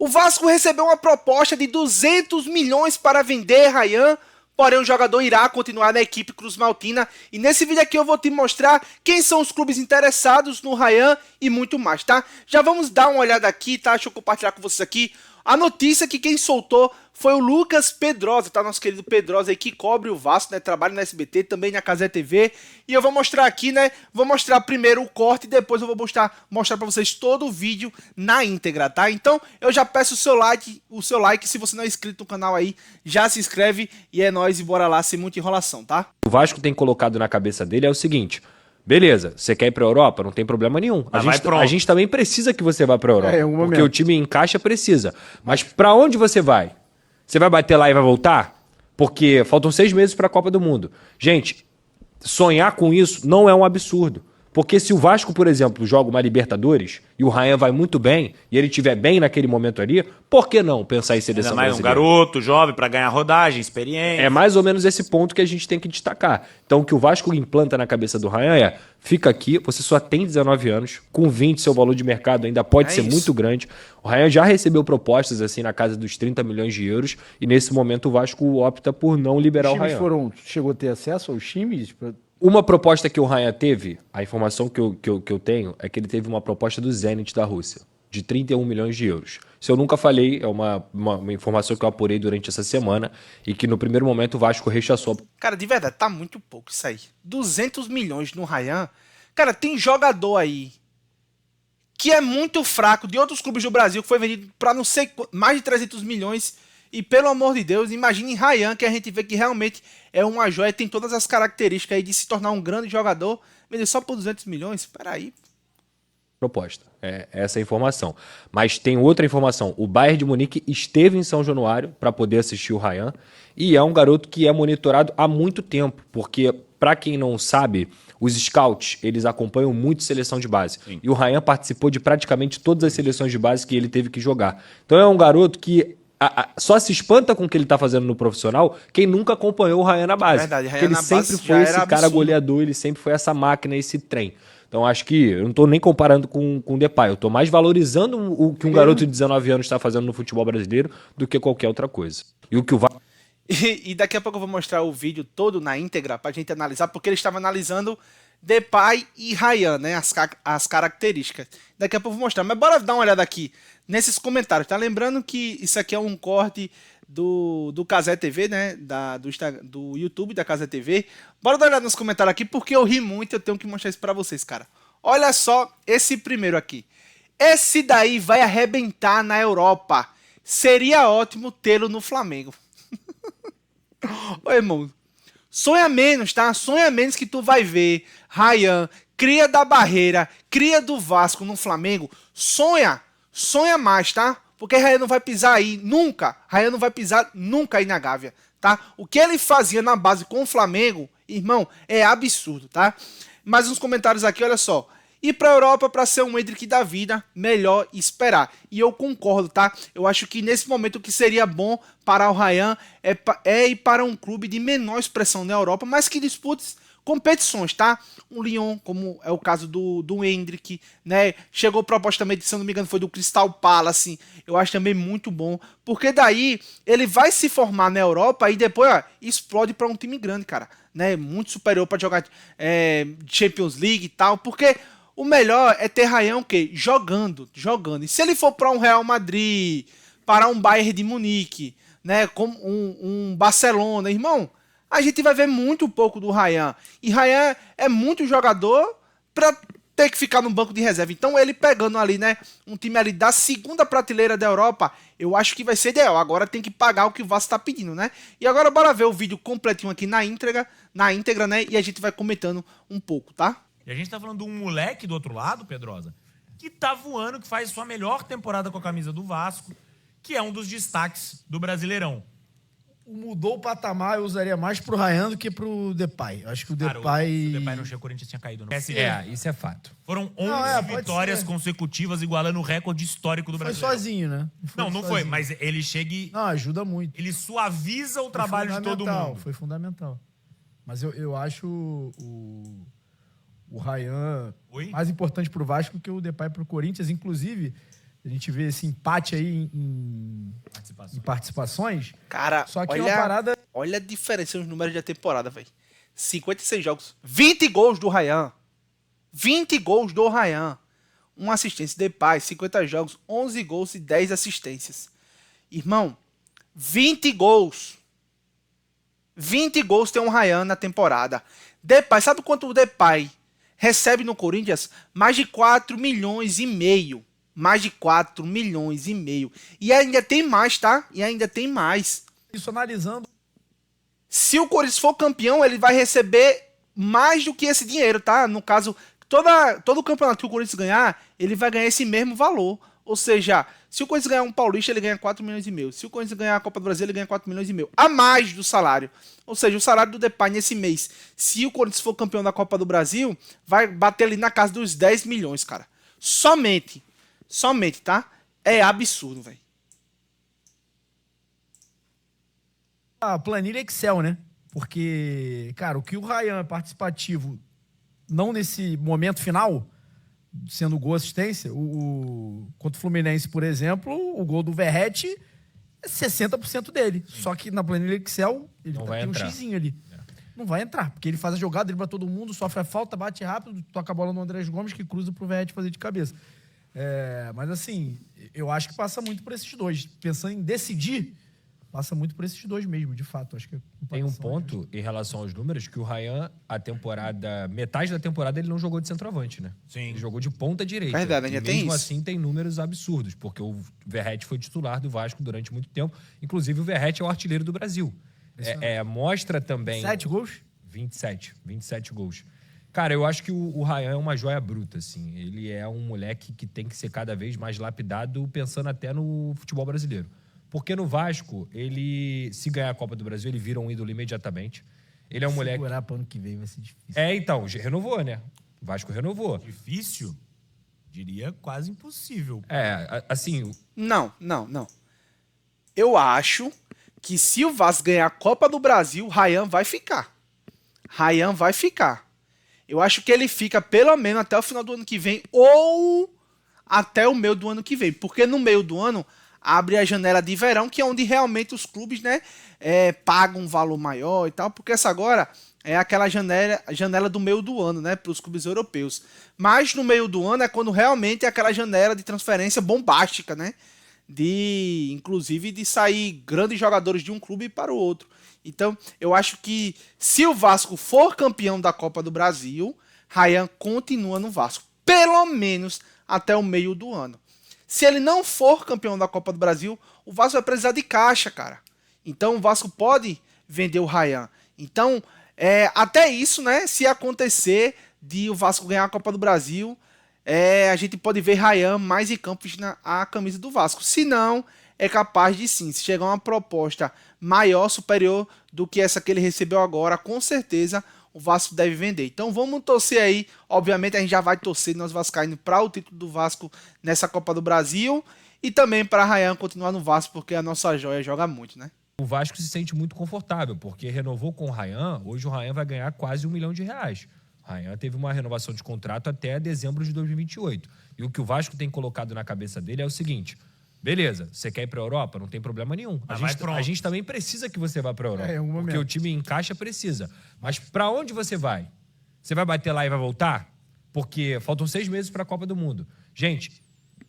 O Vasco recebeu uma proposta de 200 milhões para vender Ryan, porém o jogador irá continuar na equipe cruz-maltina. E nesse vídeo aqui eu vou te mostrar quem são os clubes interessados no Ryan e muito mais, tá? Já vamos dar uma olhada aqui, tá? Deixa eu compartilhar com vocês aqui. A notícia que quem soltou foi o Lucas Pedrosa, tá? Nosso querido Pedrosa aí que cobre o Vasco, né? Trabalha na SBT, também na Cazé TV. E eu vou mostrar aqui, né? Vou mostrar primeiro o corte e depois eu vou mostrar pra vocês todo o vídeo na íntegra, tá? Então eu já peço o seu like, se você não é inscrito no canal aí, já se inscreve e é nóis e bora lá, sem muita enrolação, tá? O Vasco tem colocado na cabeça dele é o seguinte: beleza, você quer ir pra Europa? Não tem problema nenhum. A gente também precisa que você vá pra Europa. Porque o time encaixa, precisa. Mas pra onde você vai? Você vai bater lá e vai voltar? Porque faltam 6 meses pra Copa do Mundo. Gente, sonhar com isso não é um absurdo. Porque se o Vasco, por exemplo, joga uma Libertadores e o Ryan vai muito bem e ele estiver bem naquele momento ali, por que não pensar em seleção Ainda mais um brasileira? garoto, jovem, pra ganhar rodagem, experiência. É mais ou menos esse ponto que a gente tem que destacar. Então, o que o Vasco implanta na cabeça do Ryan é: fica aqui, você só tem 19 anos, com 20 seu valor de mercado ainda pode ser muito grande. O Ryan já recebeu propostas assim na casa dos 30 milhões de euros e nesse momento o Vasco opta por não liberar o Ryan. Chegou a ter acesso aos times? Uma proposta que o Ryan teve, a informação que eu tenho, é que ele teve uma proposta do Zenit da Rússia, de 31 milhões de euros. Isso eu nunca falei, é uma informação que eu apurei durante essa semana e que no primeiro momento o Vasco rechaçou. Cara, de verdade, tá muito pouco isso aí. 200 milhões no Ryan. Cara, tem jogador aí que é muito fraco de outros clubes do Brasil que foi vendido para não sei mais de 300 milhões. E pelo amor de Deus, imagine Ryan, que a gente vê que realmente é uma joia, tem todas as características aí de se tornar um grande jogador, vender só por 200 milhões? Peraí. Proposta. É essa a informação. Mas tem outra informação. O Bayern de Munique esteve em São Januário para poder assistir o Ryan e é um garoto que é monitorado há muito tempo, porque, para quem não sabe, os scouts, eles acompanham muito seleção de base. Sim. E o Ryan participou de praticamente todas as seleções de base que ele teve que jogar. Então é um garoto que só se espanta com o que ele tá fazendo no profissional quem nunca acompanhou o Ryan na base. Verdade, Ryan ele na sempre base foi esse era cara absurdo. goleador, ele sempre foi essa máquina, esse trem. Então acho que eu não tô nem comparando com o Depay, eu tô mais valorizando o que um garoto de 19 anos está fazendo no futebol brasileiro do que qualquer outra coisa. E o que o E daqui a pouco eu vou mostrar o vídeo todo na íntegra pra gente analisar, porque ele estava analisando Depay e Ryan, né, as características. Daqui a pouco eu vou mostrar, mas bora dar uma olhada aqui nesses comentários, tá? Lembrando que isso aqui é um corte do Cazé TV, né, do YouTube da Cazé TV. Bora dar uma olhada nos comentários aqui, porque eu ri muito, eu tenho que mostrar isso pra vocês, cara. Olha só esse primeiro aqui. Esse daí vai arrebentar na Europa. Seria ótimo tê-lo no Flamengo. Ô, irmão, sonha menos, tá? Sonha menos que tu vai ver Ryan, cria da Barreira, cria do Vasco no Flamengo. Sonha mais, tá? Porque Ryan não vai pisar aí nunca. Ryan não vai pisar nunca aí na Gávea, tá? O que ele fazia na base com o Flamengo, irmão, é absurdo, tá? Mais uns comentários aqui, olha só. Ir pra Europa para ser um Endrick da vida, melhor esperar. E eu concordo, tá? Eu acho que nesse momento o que seria bom para o Ryan é ir para um clube de menor expressão na Europa, mas que dispute competições, tá? Um Lyon, como é o caso do Endrick, né? Chegou proposta também, se eu não me engano, foi do Crystal Palace. Eu acho também muito bom, porque daí ele vai se formar na Europa e depois, ó, explode para um time grande, cara, né? Muito superior para jogar Champions League e tal, porque o melhor é ter Ryan o quê? Jogando. E se ele for para um Real Madrid, para um Bayern de Munique, né, como um Barcelona, irmão, a gente vai ver muito pouco do Ryan. E Ryan é muito jogador para ter que ficar no banco de reserva. Então ele pegando ali, né, um time ali da segunda prateleira da Europa, eu acho que vai ser ideal. Agora tem que pagar o que o Vasco está pedindo, né? E agora bora ver o vídeo completinho aqui na íntegra, né, e a gente vai comentando um pouco, tá? E a gente tá falando de um moleque do outro lado, Pedrosa, que tá voando, que faz sua melhor temporada com a camisa do Vasco, que é um dos destaques do Brasileirão. Mudou o patamar, eu usaria mais pro Ryan do que pro Depay. Acho que o Cara, Depay... o Depay não chegou, o Corinthians tinha caído. Isso é fato. Foram 11 vitórias consecutivas, igualando o recorde histórico do Brasileirão. Foi sozinho, né? Não foi, mas ele chega e... Não, ajuda muito. Ele suaviza o trabalho de todo mundo. Foi fundamental. Mas eu acho o Ryan mais importante pro Vasco que o Depay pro Corinthians. Inclusive, A gente vê esse empate aí em participações. Cara, só que uma parada... olha a diferença nos números da temporada, velho. 56 jogos, 20 gols do Ryan. 20 gols do Ryan. Uma assistência. Depay, 50 jogos, 11 gols e 10 assistências. Irmão, 20 gols. 20 gols tem um Ryan na temporada. Depay, sabe quanto o Depay recebe no Corinthians? Mais de 4 milhões e meio. Mais de 4 milhões e meio. E ainda tem mais, tá? E ainda tem mais. Isso analisando. Se o Corinthians for campeão, ele vai receber mais do que esse dinheiro, tá? No caso, todo o campeonato que o Corinthians ganhar, ele vai ganhar esse mesmo valor. Ou seja, se o Corinthians ganhar um Paulista, ele ganha 4 milhões e meio. Se o Corinthians ganhar a Copa do Brasil, ele ganha 4 milhões e meio. A mais do salário. Ou seja, o salário do Depay nesse mês, se o Corinthians for campeão da Copa do Brasil, vai bater ali na casa dos 10 milhões, cara. Somente, tá? É absurdo, velho. A planilha Excel, né? Porque, cara, o que o Ryan é participativo, não nesse momento final, sendo gol assistência, contra o Fluminense, por exemplo, o gol do Verratti é 60% dele. Só que na planilha Excel, ele tem um xizinho ali. Não vai entrar, porque ele faz a jogada, dribla todo mundo, sofre a falta, bate rápido, toca a bola no Andrés Gomes, que cruza pro Verratti fazer de cabeça. Mas assim, eu acho que passa muito por esses dois. Pensando em decidir, passa muito por esses dois mesmo, de fato. Acho que tem um ponto em relação aos números que o Ryan, metade da temporada, ele não jogou de centroavante, né? Sim. Ele jogou de ponta direita. Verdade, ainda tem isso. Mesmo assim, tem números absurdos, porque o Verratti foi titular do Vasco durante muito tempo. Inclusive, o Verratti é o artilheiro do Brasil. Mostra também... 7 gols? 27 gols. Cara, eu acho que o Ryan é uma joia bruta, assim. Ele é um moleque que tem que ser cada vez mais lapidado, pensando até no futebol brasileiro. Porque no Vasco, ele, se ganhar a Copa do Brasil, ele vira um ídolo imediatamente. Ele é um moleque... Segurar para ano que vem vai ser difícil. Então, renovou, né? O Vasco renovou. Difícil? Diria quase impossível. Assim... Não. Eu acho que se o Vasco ganhar a Copa do Brasil, o Ryan vai ficar. Eu acho que ele fica pelo menos até o final do ano que vem ou até o meio do ano que vem. Porque no meio do ano abre a janela de verão, que é onde realmente os clubes, né, pagam um valor maior e tal. Porque essa agora é aquela janela do meio do ano, né, para os clubes europeus. Mas no meio do ano é quando realmente é aquela janela de transferência bombástica, né? Inclusive de sair grandes jogadores de um clube para o outro. Então, eu acho que se o Vasco for campeão da Copa do Brasil, Ryan continua no Vasco, pelo menos até o meio do ano. Se ele não for campeão da Copa do Brasil, o Vasco vai precisar de caixa, cara. Então, o Vasco pode vender o Ryan. Então, até isso, né? Se acontecer de o Vasco ganhar a Copa do Brasil, a gente pode ver Ryan mais em campos a camisa do Vasco. Se não, é capaz de sim. Se chegar uma proposta maior, superior do que essa que ele recebeu agora, com certeza o Vasco deve vender. Então vamos torcer aí. Obviamente a gente já vai torcer nós vascaínos para o título do Vasco nessa Copa do Brasil e também para Ryan continuar no Vasco, porque a nossa joia joga muito, né? O Vasco se sente muito confortável, porque renovou com o Ryan. Hoje o Ryan vai ganhar quase R$1 milhão. O Ryan teve uma renovação de contrato até dezembro de 2028. E o que o Vasco tem colocado na cabeça dele é o seguinte: beleza, você quer ir pra Europa? Não tem problema nenhum. A gente também precisa que você vá pra Europa. Porque o time em caixa precisa. Mas pra onde você vai? Você vai bater lá e vai voltar? Porque faltam 6 meses pra Copa do Mundo. Gente,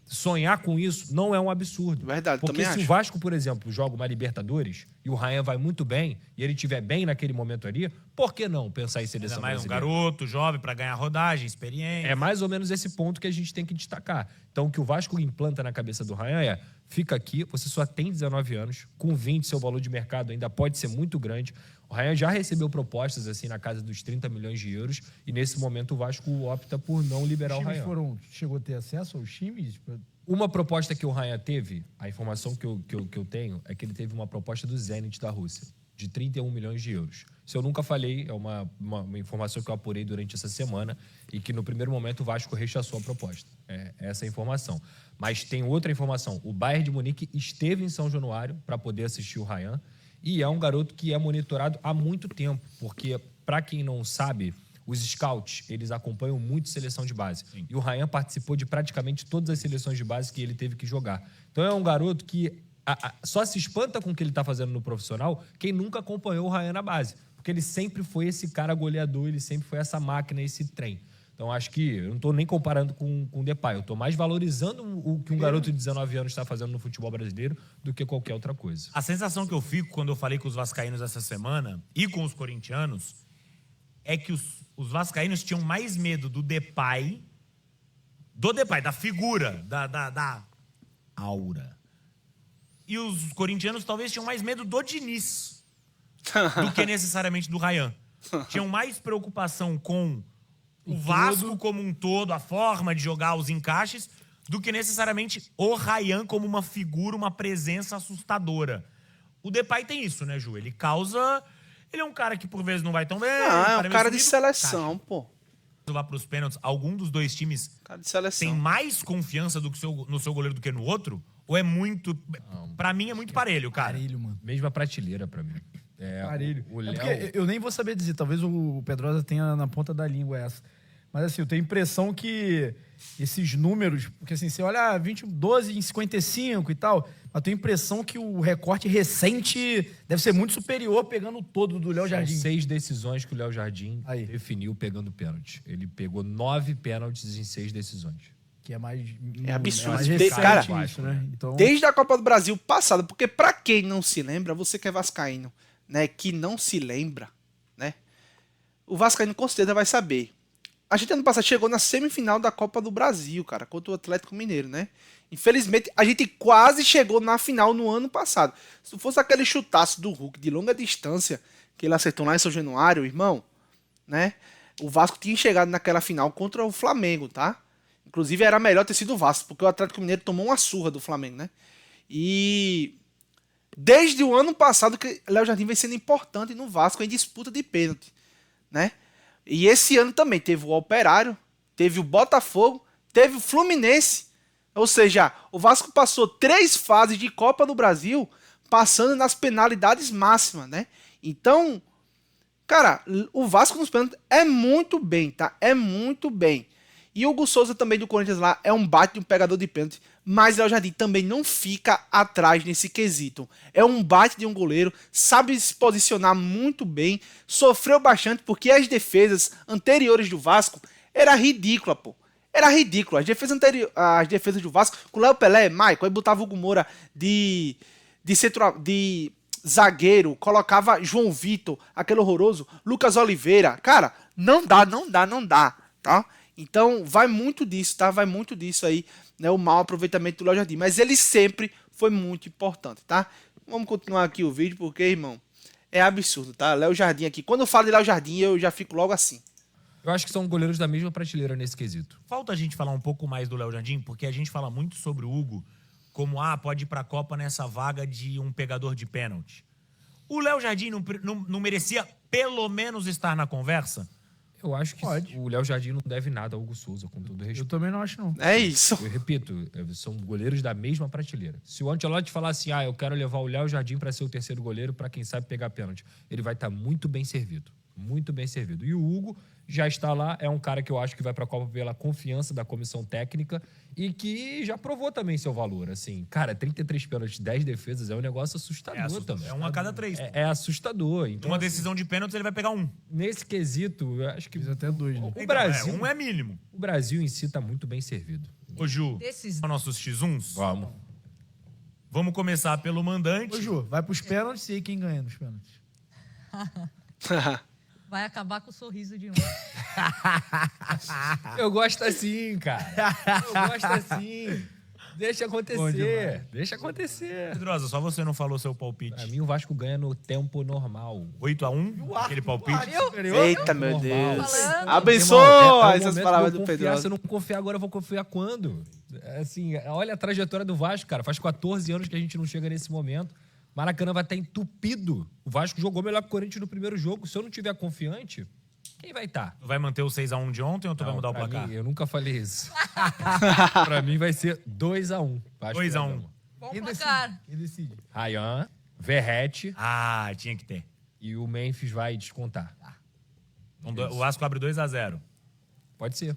sonhar com isso não é um absurdo. Verdade, porque também se acho. O Vasco, por exemplo, joga uma Libertadores e o Ryan vai muito bem e ele estiver bem naquele momento ali, por que não pensar em seleção brasileira? Um garoto, jovem, para ganhar rodagem, experiência. É mais ou menos esse ponto que a gente tem que destacar. Então, o que o Vasco implanta na cabeça do Ryan é: fica aqui, você só tem 19 anos, com 20 seu valor de mercado ainda pode ser muito grande. O Ryan já recebeu propostas assim na casa dos 30 milhões de euros e nesse momento o Vasco opta por não liberar o Ryan. Chegou a ter acesso aos times? Uma proposta que o Ryan teve, a informação que eu tenho, é que ele teve uma proposta do Zenit da Rússia, de 31 milhões de euros. Isso eu nunca falei, é uma informação que eu apurei durante essa semana e que no primeiro momento o Vasco rechaçou a proposta. É essa a informação. Mas tem outra informação. O Bayern de Munique esteve em São Januário para poder assistir o Ryan e é um garoto que é monitorado há muito tempo, porque, para quem não sabe, os scouts, eles acompanham muito seleção de base. Sim. E o Ryan participou de praticamente todas as seleções de base que ele teve que jogar. Então é um garoto que só se espanta com o que ele está fazendo no profissional quem nunca acompanhou o Ryan na base. Porque ele sempre foi esse cara goleador, ele sempre foi essa máquina, esse trem. Então, acho que eu não estou nem comparando com o Depay. Eu estou mais valorizando o que um garoto de 19 anos está fazendo no futebol brasileiro do que qualquer outra coisa. A sensação que eu fico quando eu falei com os vascaínos essa semana e com os corintianos é que os vascaínos tinham mais medo do Depay, da figura, da aura. E os corintianos talvez tinham mais medo do Diniz do que necessariamente do Ryan. Tinham mais preocupação com o Vasco como um todo, a forma de jogar, os encaixes, do que necessariamente o Ryan como uma figura, uma presença assustadora. O Depay tem isso, né, Ju? Ele causa... Ele é um cara que por vezes não vai tão bem. Não, é um cara de seleção, pô. Lá para os pênaltis, algum dos dois times tem mais confiança no seu goleiro do que no outro? Ou é muito... Pra mim é muito parelho, cara. Parelho, mano. Mesma prateleira pra mim. Parelho. Porque eu nem vou saber dizer, talvez o Pedrosa tenha na ponta da língua essa. Mas assim, eu tenho a impressão que esses números, porque assim, você olha 12 em 55 e tal, mas eu tenho a impressão que o recorte recente deve ser muito superior pegando todo do Léo Jardim. 6 decisões que o Léo Jardim definiu pegando pênalti. Ele pegou 9 pênaltis em 6 decisões. Que é mais... É absurdo. Cara, isso, né? Então... Desde a Copa do Brasil passada, porque pra quem não se lembra, você que é vascaíno, né, que não se lembra, né, o vascaíno com certeza vai saber. A gente ano passado chegou na semifinal da Copa do Brasil, cara, contra o Atlético Mineiro, né? Infelizmente, a gente quase chegou na final no ano passado. Se fosse aquele chutaço do Hulk de longa distância, que ele acertou lá em São Januário, irmão, né? O Vasco tinha chegado naquela final contra o Flamengo, tá? Inclusive, era melhor ter sido o Vasco, porque o Atlético Mineiro tomou uma surra do Flamengo, né? E desde o ano passado que Léo Jardim vem sendo importante no Vasco em disputa de pênalti, né? E esse ano também teve o Operário, teve o Botafogo, teve o Fluminense. Ou seja, o Vasco passou 3 fases de Copa do Brasil passando nas penalidades máximas, né? Então, cara, o Vasco nos pênaltis é muito bem, tá? É muito bem. E o Hugo Souza também do Corinthians lá é um bate de um pegador de pênalti, mas Léo Jardim também não fica atrás nesse quesito. É um bate de um goleiro, sabe se posicionar muito bem, sofreu bastante porque as defesas anteriores do Vasco era ridícula, pô. Era ridículo. As defesas do Vasco, com o Léo Pelé, Maicon, aí botava o Hugo Moura de zagueiro, colocava João Vitor, aquele horroroso, Lucas Oliveira. Cara, não dá, tá? Então, vai muito disso, tá? Vai muito disso aí, né? O mau aproveitamento do Léo Jardim. Mas ele sempre foi muito importante, tá? Vamos continuar aqui o vídeo, porque, irmão, é absurdo, tá? Léo Jardim aqui. Quando eu falo de Léo Jardim, eu já fico logo assim. Eu acho que são goleiros da mesma prateleira nesse quesito. Falta a gente falar um pouco mais do Léo Jardim, porque a gente fala muito sobre o Hugo, como, pode ir pra Copa nessa vaga de um pegador de pênalti. O Léo Jardim não merecia pelo menos estar na conversa? Eu acho que o Léo Jardim não deve nada ao Hugo Souza, com todo respeito. Eu também não acho, não. É isso. Eu repito, são goleiros da mesma prateleira. Se o Ancelotti falar assim, eu quero levar o Léo Jardim para ser o terceiro goleiro, para quem sabe pegar pênalti, ele vai estar muito bem servido. Muito bem servido. E o Hugo já está lá, é um cara que eu acho que vai para a Copa pela confiança da comissão técnica e que já provou também seu valor. Assim, cara, 33 pênaltis, 10 defesas é um negócio assustador também. É 1 a cada 3. É assustador. Então, uma decisão de pênaltis, ele vai pegar 1. Nesse quesito, eu acho que... Fiz até 2, né? O Brasil... 1 é mínimo. O Brasil em si está muito bem servido. Ô, Ju, nossos X1s? Vamos começar pelo mandante. Ô, Ju, vai pros pênaltis e aí quem ganha nos pênaltis? Vai acabar com o sorriso de um. Eu gosto assim, cara. Eu gosto assim. Deixa acontecer. Deixa acontecer. Pedrosa, só você não falou seu palpite. Pra mim, o Vasco ganha no tempo normal. 8-1? Aquele palpite? Eita, meu Deus. Falando. Abençoa essas palavras do Pedrosa. Se eu não confiar agora, eu vou confiar quando? Assim, olha a trajetória do Vasco, cara. Faz 14 anos que a gente não chega nesse momento. Maracanã vai estar entupido. O Vasco jogou melhor que o Corinthians no primeiro jogo. Se eu não tiver confiante, quem vai estar? Vai manter o 6-1 de ontem ou tu vai mudar o placar? Mim, eu nunca falei isso. Pra mim vai ser 2-1. 2-1. Bom placar. Quem decide? Ryan, Verratti. Tinha que ter. E o Memphis vai descontar. O Vasco abre 2-0. Pode ser.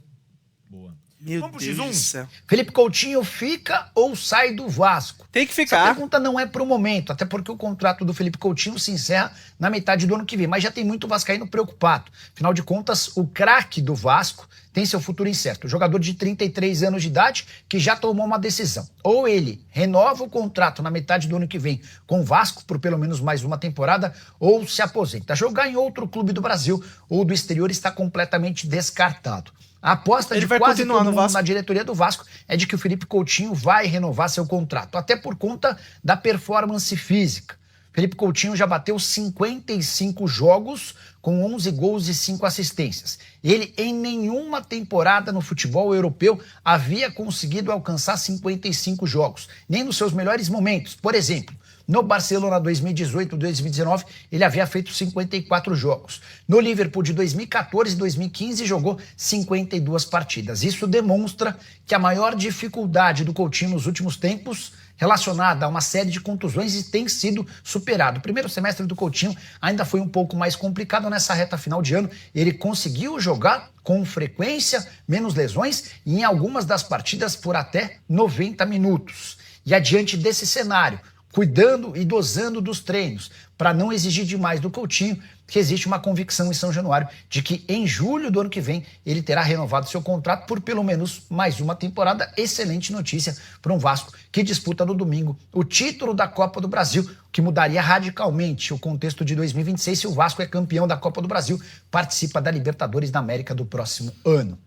Boa. Vamos pro X1? Felipe Coutinho fica ou sai do Vasco? Tem que ficar. Essa pergunta não é pro momento, até porque o contrato do Felipe Coutinho se encerra na metade do ano que vem, mas já tem muito vascaíno preocupado. Afinal de contas, o craque do Vasco tem seu futuro incerto. O jogador de 33 anos de idade que já tomou uma decisão. Ou ele renova o contrato na metade do ano que vem com o Vasco por pelo menos mais uma temporada, ou se aposenta. Jogar em outro clube do Brasil ou do exterior está completamente descartado. A aposta de quase todo mundo na diretoria do Vasco é de que o Felipe Coutinho vai renovar seu contrato, até por conta da performance física. Felipe Coutinho já bateu 55 jogos com 11 gols e 5 assistências. Ele, em nenhuma temporada no futebol europeu, havia conseguido alcançar 55 jogos, nem nos seus melhores momentos. Por exemplo, no Barcelona 2018-2019, ele havia feito 54 jogos. No Liverpool de 2014 e 2015, jogou 52 partidas. Isso demonstra que a maior dificuldade do Coutinho nos últimos tempos relacionada a uma série de contusões tem sido superado. O primeiro semestre do Coutinho ainda foi um pouco mais complicado nessa reta final de ano. Ele conseguiu jogar com frequência, menos lesões, e em algumas das partidas por até 90 minutos. E adiante desse cenário, cuidando e dosando dos treinos, para não exigir demais do Coutinho, que existe uma convicção em São Januário de que em julho do ano que vem ele terá renovado seu contrato por pelo menos mais uma temporada. Excelente notícia para um Vasco que disputa no domingo o título da Copa do Brasil, que mudaria radicalmente o contexto de 2026 se o Vasco é campeão da Copa do Brasil, participa da Libertadores da América do próximo ano.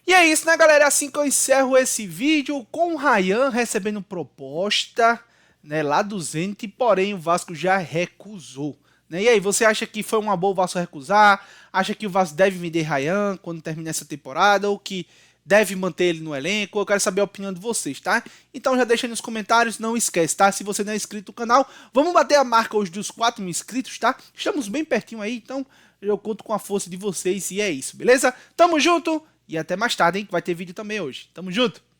E é isso, né, galera? Assim que eu encerro esse vídeo com o Ryan recebendo proposta, né, lá do Zenit, porém o Vasco já recusou. Né? E aí, você acha que foi uma boa o Vasco recusar? Acha que o Vasco deve vender Ryan quando terminar essa temporada? Ou que deve manter ele no elenco? Eu quero saber a opinião de vocês, tá? Então já deixa aí nos comentários, não esquece, tá? Se você não é inscrito no canal, vamos bater a marca hoje dos 4 mil inscritos, tá? Estamos bem pertinho aí, então eu conto com a força de vocês e é isso, beleza? Tamo junto e até mais tarde, hein? Vai ter vídeo também hoje. Tamo junto!